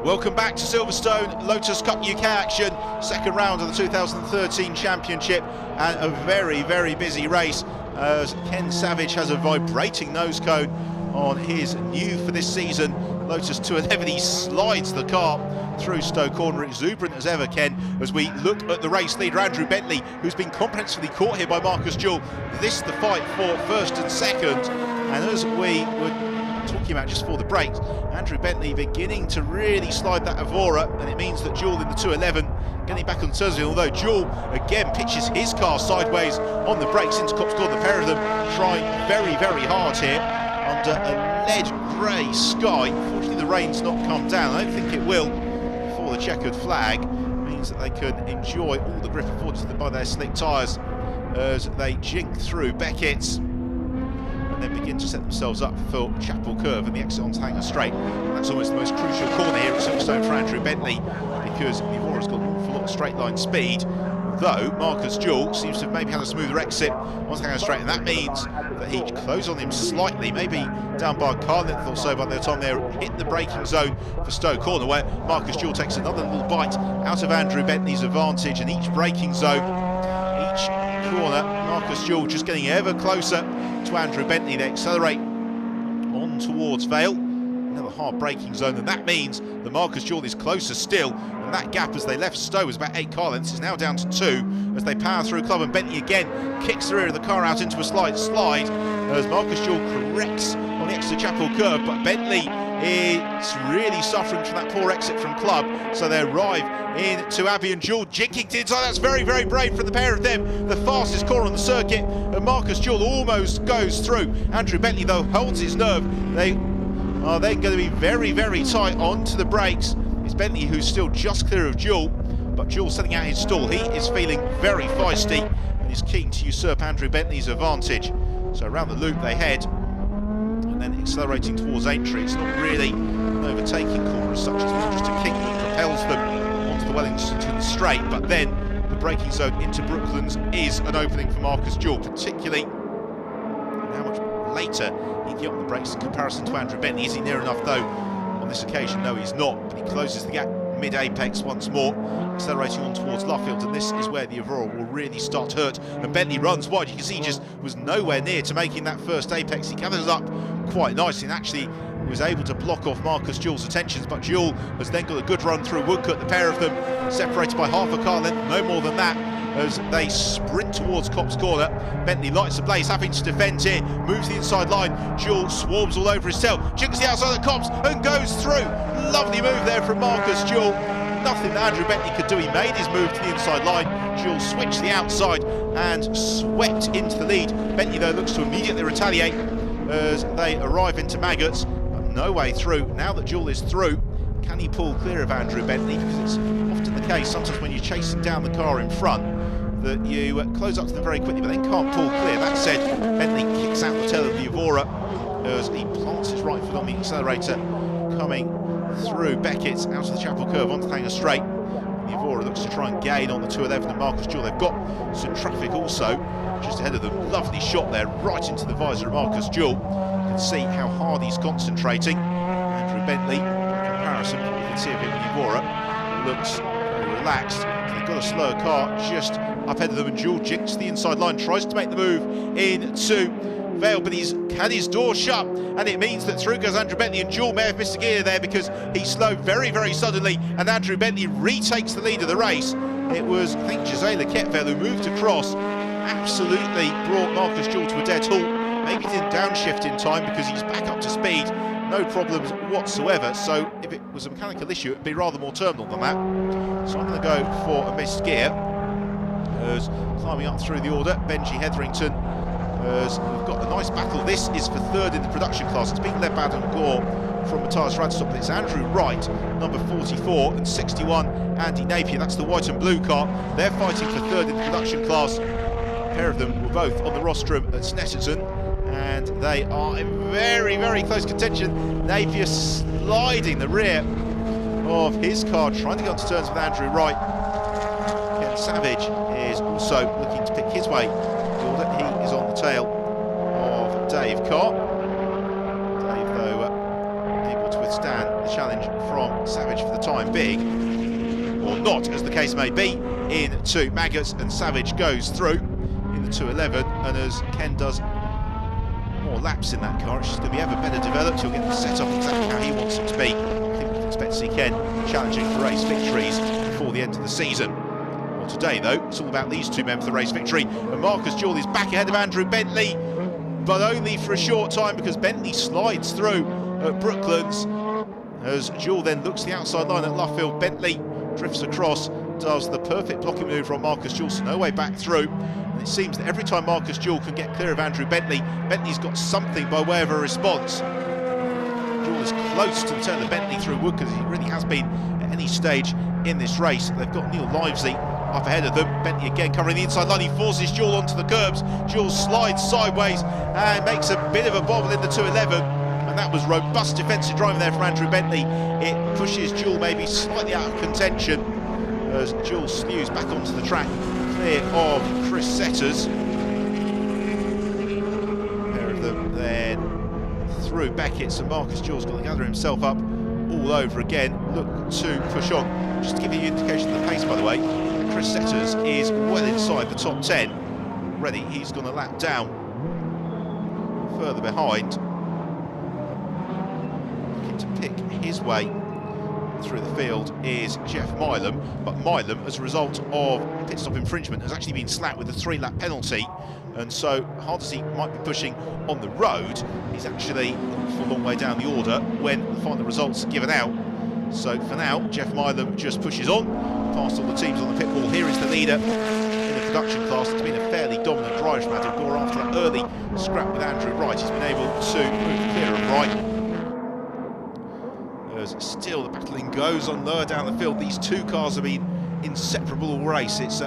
Welcome back to Silverstone Lotus Cup UK action, second round of the 2013 Championship, and a very, very busy race as Ken Savage has a vibrating nose cone on his new for this season Lotus 211. He slides the car through Stowe Corner, exuberant as ever, Ken, as we look at the race leader Andrew Bentley, who's been comprehensively caught here by Marcus Jewell. This the fight for first and second, and as we were talking about just before the breaks, Andrew Bentley beginning to really slide that Evora, and it means that Jewell in the 211 getting back on Thursday, although Jewell again pitches his car sideways on the brakes into Copse Corner. The pair of them trying very, very hard here under a lead grey sky. Unfortunately the rain's not come down. I don't think it will before the checkered flag. It means that they can enjoy all the grip afforded to them by their slick tyres as they jink through Beckett's and then begin to set themselves up for Chapel Curve and the exit onto Hanger Straight. And that's almost the most crucial corner here at Silverstone for Andrew Bentley, because the Evora's got an awful lot of straight line speed, though Marcus Jewell seems to have maybe had a smoother exit onto Hanger Straight, and that means that he closed on him slightly, maybe down by a car length or so by the time they hit the braking zone for Stowe Corner, where Marcus Jewell takes another little bite out of Andrew Bentley's advantage. And each braking zone, each corner, Marcus Jewell just getting ever closer to Andrew Bentley. They accelerate on towards Vale, another hard braking zone, and that means that Marcus Jewell is closer still, and that gap as they left Stowe was about 8 car lengths, is now down to 2 as they power through Club, and Bentley again kicks the rear of the car out into a slight slide as Marcus Jewell corrects on the exit to Chapel Curve, but Bentley is really suffering from that poor exit from Club, so they arrive into Abbey, and Jewell jinking to the inside. That's very, very brave for the pair of them. The fastest corner on the circuit, and Marcus Jewell almost goes through. Andrew Bentley, though, holds his nerve. They are then going to be very, very tight onto the brakes. It's Bentley who's still just clear of Jewell, but Jewell setting out his stall. He is feeling very feisty and is keen to usurp Andrew Bentley's advantage. So around the loop they head, and then accelerating towards Aintree. It's not really an overtaking corner as such, it's more just a kick that propels them onto the Wellington straight, but then the braking zone into Brooklands is an opening for Marcus Jewell, particularly how much later he can get on the brakes in comparison to Andrew Bentley. Is he near enough though on this occasion? No, he's not, but he closes the gap mid-apex once more, accelerating on towards Luffield, and this is where the Evora will really start to hurt, and Bentley runs wide. You can see he just was nowhere near to making that first apex. He gathers up quite nicely and actually was able to block off Marcus Jewell's attentions, but Jewell has then got a good run through Woodcote. The pair of them separated by half a car length, no more than that, as they sprint towards Copse Corner. Bentley lights the blaze, having to defend here, moves the inside line. Jewell swarms all over his tail, jinks the outside of Copse and goes through. Lovely move there from Marcus Jewell. Nothing that Andrew Bentley could do. He made his move to the inside line. Jewell switched the outside and swept into the lead. Bentley, though, looks to immediately retaliate as they arrive into Maggots, but no way through. Now that Jewell is through, can he pull clear of Andrew Bentley? Because it's often the case, sometimes when you're chasing down the car in front, that you close up to them very quickly, but then can't pull clear. That said, Bentley kicks out the tail of the Evora as he plants his right foot on the accelerator, coming through Beckett's out of the Chapel Curve onto Hanger Straight. The Evora looks to try and gain on the 211 and Marcus Jewell. They've got some traffic also just ahead of them. Lovely shot there, right into the visor of Marcus Jewell. You can see how hard he's concentrating. Andrew Bentley, in comparison, you can see of him in the Evora, looks very relaxed. They've got a slower car just up ahead of them, and Jewell jinks the inside line, tries to make the move into Vale, but he's had his door shut, and it means that through goes Andrew Bentley, and Jewell may have missed a gear there because he slowed very, very suddenly, and Andrew Bentley retakes the lead of the race. It was, I think, Jose Lequetville who moved across, absolutely brought Marcus Jewell to a dead halt. Maybe didn't downshift in time because he's back up to speed, no problems whatsoever. So if it was a mechanical issue, it'd be rather more terminal than that. So I'm going to go for a missed gear. As climbing up through the order, Benji Hetherington, as we've got a nice battle. This is for third in the production class. It's being led by Adam Gore from Matthias Radstock, but it's Andrew Wright, number 44, and 61, Andy Napier. That's the white and blue car. They're fighting for third in the production class. A pair of them were both on the rostrum at Snetterton, and they are in very, very close contention. Napier sliding the rear of his car, trying to get onto terms with Andrew Wright. Ken Savage is also looking to pick his way. He is on the tail of Dave Carr. Dave, though, able to withstand challenge from Savage for the time being, or not, as the case may be, into Maggots, and Savage goes through in the 211, and as Ken does more laps in that car, it's just going to be ever better developed. He'll get the setup exactly how he wants it to be. I think we can expect to see Ken challenging for race victories before the end of the season. Well, today though, it's all about these two men for the race victory, and Marcus Jewell is back ahead of Andrew Bentley, but only for a short time, because Bentley slides through at Brooklands as Jewell then looks the outside line at Luffield. Bentley drifts across, does the perfect blocking manoeuvre on Marcus Jewell, so no way back through. And it seems that every time Marcus Jewell can get clear of Andrew Bentley, Bentley's got something by way of a response. Jewell is close to the turn of Bentley through Wood, because he really has been at any stage in this race. They've got Neil Livesey up ahead of them. Bentley again covering the inside line. He forces Jewell onto the curbs. Jewell slides sideways and makes a bit of a bobble in the 211. And that was robust defensive driving there from Andrew Bentley. It pushes Jewell maybe slightly out of contention as Jewell slews back onto the track, clear of Chris Setters. A pair of them then through Beckett, so Marcus Jewell's got to gather himself up all over again, look to push on. Just to give you an indication of the pace, by the way, Chris Setters is well inside the top 10 already. He's gone a lap down further behind, looking to pick his way through the field is Jeff Milam, but Milam, as a result of pit stop infringement, has actually been slapped with a 3-lap penalty, and so hard as he might be pushing on the road, he's actually a long way down the order when the final results are given out. So for now, Jeff Milam just pushes on past all the teams on the pit wall. Here is the leader in the production class. It's been a fairly dominant drive from Adam Gore after that early scrap with Andrew Wright. He's been able to move clear of Wright. Still the battling goes on lower down the field. These two cars have been inseparable all race. It's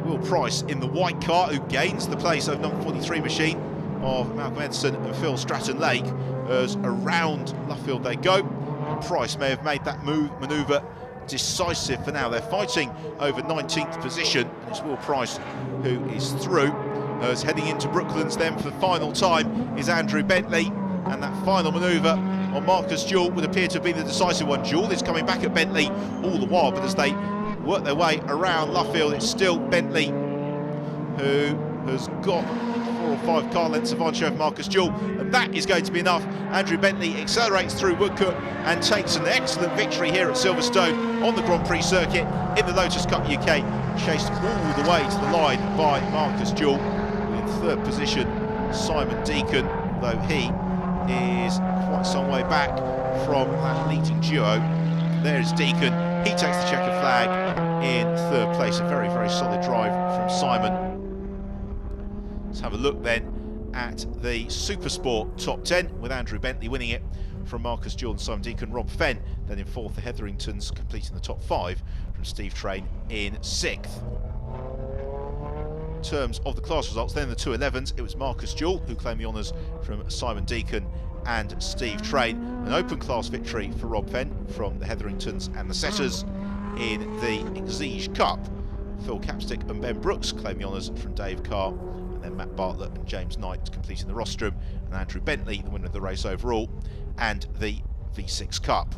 Will Price in the white car who gains the place over number 43 machine of Malcolm Edson and Phil Stratton-Lake, as around Luffield they go. And Price may have made that manoeuvre decisive for now. They're fighting over 19th position, and it's Will Price who is through. As heading into Brooklands then for the final time is Andrew Bentley, and that final manoeuvre on Marcus Jewell would appear to be the decisive one. Jewell is coming back at Bentley all the while, but as they work their way around Luffield, it's still Bentley who has got 4 or 5 car lengths advantage over Marcus Jewell, and that is going to be enough. Andrew Bentley accelerates through Woodcote and takes an excellent victory here at Silverstone on the Grand Prix circuit in the Lotus Cup UK, chased all the way to the line by Marcus Jewell. In third position, Simon Deacon, though he is quite some way back from that leading duo. There is Deacon, he takes the checkered flag in third place. A very, very solid drive from Simon. Let's have a look then at the Supersport top 10, with Andrew Bentley winning it from Marcus Jewell and Simon Deacon. Rob Fenn then in 4th, the Hetheringtons completing the top 5 from Steve Train in 6th. In terms of the class results, then the 211s, it was Marcus Jewell who claimed the honours from Simon Deacon and Steve Train. An open class victory for Rob Fenn from the Hetheringtons and the Setters. In the Exige Cup, Phil Capstick and Ben Brooks claimed the honours from Dave Carr, and then Matt Bartlett and James Knight completing the rostrum, and Andrew Bentley, the winner of the race overall, and the V6 Cup.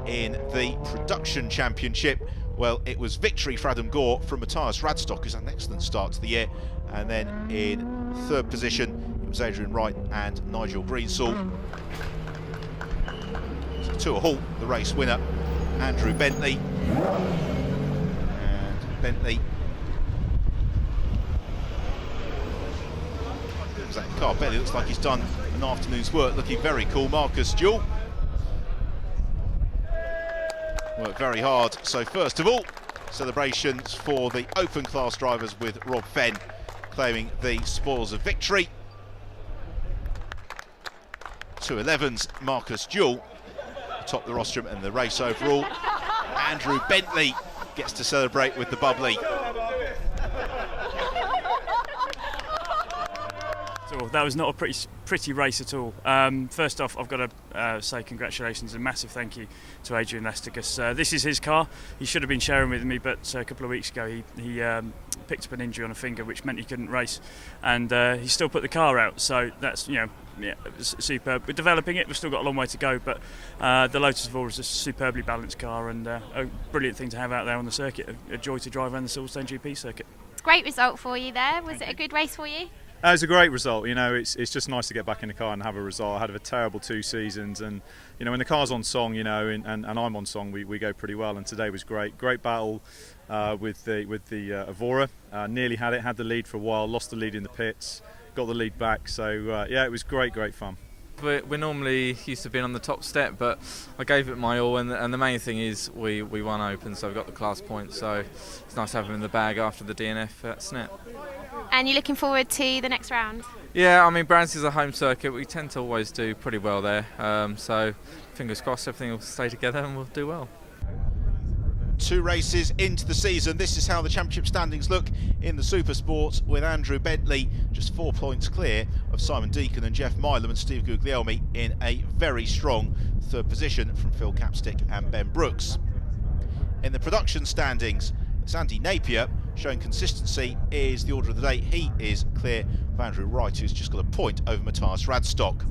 In the Production Championship, well, it was victory for Adam Gore from Matthias Radstock, who's had an excellent start to the year, and then in third position it was Adrian Wright and Nigel Greensall. So to a halt, the race winner, Andrew Bentley. And Bentley that car. Bentley looks like he's done an afternoon's work, looking very cool. Marcus Jewell worked very hard. So first of all, celebrations for the open class drivers, with Rob Fenn claiming the spoils of victory. 211's Marcus Jewell top the rostrum and the race overall. Andrew Bentley gets to celebrate with the bubbly. That was not a pretty race at all. First off, I've got to say congratulations and massive thank you to Adrian Lester, because this is his car. He should have been sharing with me, but a couple of weeks ago he picked up an injury on a finger, which meant he couldn't race, and he still put the car out. So that's, yeah, superb. We're developing it. We've still got a long way to go, but the Lotus Evora is a superbly balanced car and a brilliant thing to have out there on the circuit. A joy to drive around the Silverstone GP circuit. Great result for you there. Was it a good race for you? It was a great result. You know, it's just nice to get back in the car and have a result. I had a terrible 2 seasons, and you know, when the car's on song, you know, and I'm on song, we go pretty well. And today was great. Great battle with the Evora. Nearly had the lead for a while, lost the lead in the pits, got the lead back. So yeah, it was great fun. We're normally used to being on the top step, but I gave it my all, and the main thing is we won open, so we've got the class points, so it's nice to have them in the bag after the DNF at Snet. And you're looking forward to the next round? Yeah, I mean, Brands is a home circuit. We tend to always do pretty well there, so fingers crossed everything will stay together and we'll do well. 2 races into the season. This is how the championship standings look in the Super Sports, with Andrew Bentley just 4 points clear of Simon Deacon and Jeff Milam, and Steve Guglielmi in a very strong 3rd position from Phil Capstick and Ben Brooks. In the production standings, Sandy Napier, showing consistency, is the order of the day. He is clear of Andrew Wright, who's just got a point over Matthias Radstock.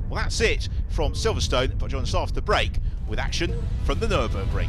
Well, that's it from Silverstone, but join us after the break with action from the Nürburgring.